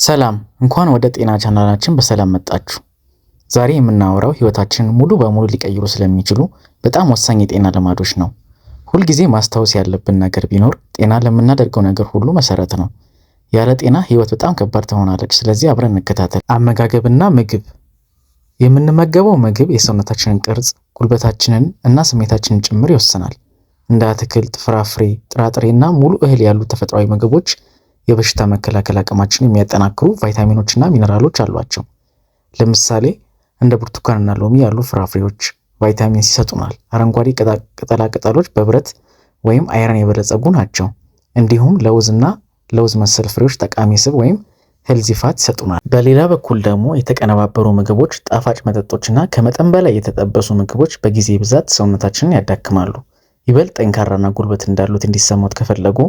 ሰላም እንኳን ወደ ጤና ቻናላችን በሰላም መጣችሁ። ዛሬ የምናወራው ህይወታችንን ሙሉ በሙሉ ሊቀይሩ ስለሚችሉ በጣም ወሳኝ የጤና ልማዶች ነው። ሁልጊዜ ማስታወስ ያለብን ነገር ቢኖር ጤና ለምናደርገው ነገር ሁሉ መሰረት ነው። ያለ ጤና ህይወት በጣም ከባድ ትሆናለች። ስለዚህ አብረን እንከታተል። አመጋገብና ምግብ። የምንመገበው ምግብ የሰውነታችንን ቅርጽ፣ ጉልበታችንን እና ስሜታችንን ጭምር ይወስናል። እንደ አትክልት፣ ፍራፍሬ፣ ጥራጥሬና ሙሉ እህል ያሉ ተፈጥሯዊ ምግቦች የበሽታ መከላከል አቅማችንን የሚያጠናክሩ ቫይታሚኖችና ሚነራሎች አሏቸው። ለምሳሌ እንደ ብርቱካንና ሎሚ ያሉ ፍራፍሬዎች ቫይታሚን ሲ ይሰጡናል። አረንጓዴ ቅጠላ ቅጠሎች በብረት ወይም አይረን የበለጸጉ ናቸው። እንዲሁም ለውዝ መሰል ፍሬዎች ጠቃሚ ስብ ወይም ሄልዚ ፋት ይሰጡናል። በሌላ በኩል ደግሞ የተቀነባበሩ ምግቦች፣ ጣፋጭ መጠጦችና ከመጠን በላይ የተጠበሱ ምግቦች በጊዜ ብዛት ሰውነታችንን ያዳክማሉ። ይበልጥ ጠንካራና ጉልበት እንዳሉት እንዲሰሙት ከፈለጉ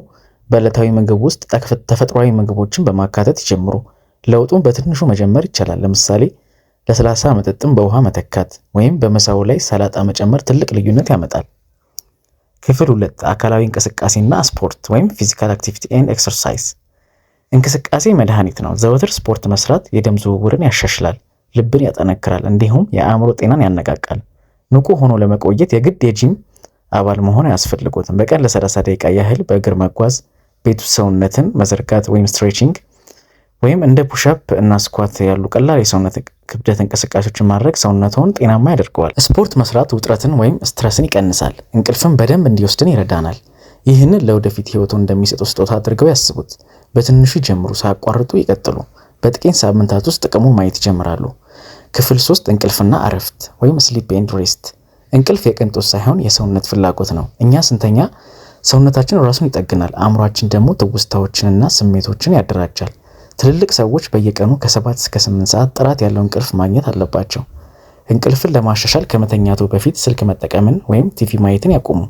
በዕለታዊ ምግብ ውስጥ ተፈጥሯዊ ምግቦችን በማካተት ይጀምሩ። ለውጡን በትንሹ መጀመር ይቻላል። ለምሳሌ ለስላሳ መጠጥን በውሃ መተካት ወይም በምሳው ላይ ሰላጣ መጨመር ትልቅ ልዩነት ያመጣል። ክፍል 2 አካላዊ እንቅስቃሴና ስፖርት ወይም ፊዚካል አክቲቪቲ ኤንድ ኤክሰርሳይዝ። እንቅስቃሴ መድኃኒት ነው። ዘወትር ስፖርት መስራት የደም ዝውውርን ያሻሽላል፣ ልብን ያጠነክራል፣ እንዲሁም የአእምሮ ጤናን ያነቃቃል። ንቁ ሆኖ ለመቆየት የግድ የጂም አባል መሆን አያስፈልጎትም። በቀን ለ30 ደቂቃ ያህል በእግር መጓዝ፣ ቤት ውስጥ ሰውነትን መዘርጋት ወይም ስትሬቺንግ ወይም እንደ ፑሽአፕ እና ስኳት ያሉ ቀላል የሰውነት ክብደት እንቅስቃሴዎችን ማድረግ ሰውነትዎን ጤናማ ያደርገዋል። ስፖርት መስራት ውጥረትን ወይም ስትረስን ይቀንሳል፣ እንቅልፍን በደንብ እንዲወስድን ይረዳናል። ይህንን ለወደፊት ህይወቱን እንደሚሰጡ ስጦታ አድርገው ያስቡት። በትንሹ ጀምሩ፣ ሳያቋርጡ ይቀጥሉ። በጥቂት ሳምንታት ውስጥ ጥቅሙን ማየት ይጀምራሉ። ክፍል 3 እንቅልፍና እረፍት ወይም ስሊፕ ኤንድ ሬስት። እንቅልፍ የቅንጦት ሳይሆን የሰውነት ፍላጎት ነው። እኛ ስንተኛ ሰውነታችን ራሱን ይጠግናል፣ አእምሯችን ደግሞ ትውስታዎችንና ስሜቶችን ያደራጃል። ትልልቅ ሰዎች በየቀኑ ከ7 እስከ 8 ሰዓት ጥራት ያለው እንቅልፍ ማግኘት አለባቸው። እንቅልፍን ለማሻሻል ከመተኛቱ በፊት ስልክ መጠቀምን ወይም ቲቪ ማየትን ያቆሙ።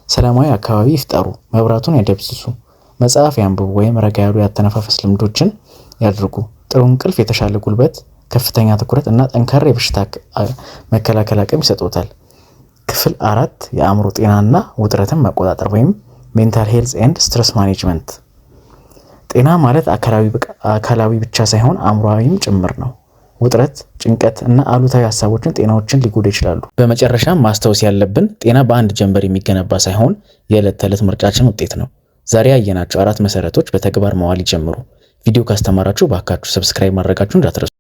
ሰላማዊ አካባቢ ይፍጠሩ፣ መብራቱን ያደብዝዙ፣ መጽሐፍ ያንብቡ ወይም ረጋ ያሉ ያተነፋፈስ ልምዶችን ያድርጉ። ጥሩ እንቅልፍ የተሻለ ጉልበት፣ ከፍተኛ ትኩረት እና ጠንካራ የበሽታ መከላከል አቅም ይሰጡታል። ክፍል 4 የአእምሮ ጤናና ውጥረትን መቆጣጠር ወይም ሜንታል ሄልዝ ኤንድ ስትረስ ማኔጅመንት። ጤና ማለት አካላዊ ብቻ ሳይሆን አእምሮአዊም ጭምር ነው። ውጥረት፣ ጭንቀት እና አሉታዊ ሀሳቦችን ጤናዎችን ሊጎዱ ይችላሉ። በመጨረሻም ማስታወስ ያለብን ጤና በአንድ ጀንበር የሚገነባ ሳይሆን የዕለት ተዕለት ምርጫችን ውጤት ነው። ዛሬ ያየናቸው 4 መሰረቶች በተግባር መዋል ይጀምሩ። ቪዲዮ ካስተማራችሁ ባካችሁ ሰብስክራይብ ማድረጋችሁ እንዳትረሱ።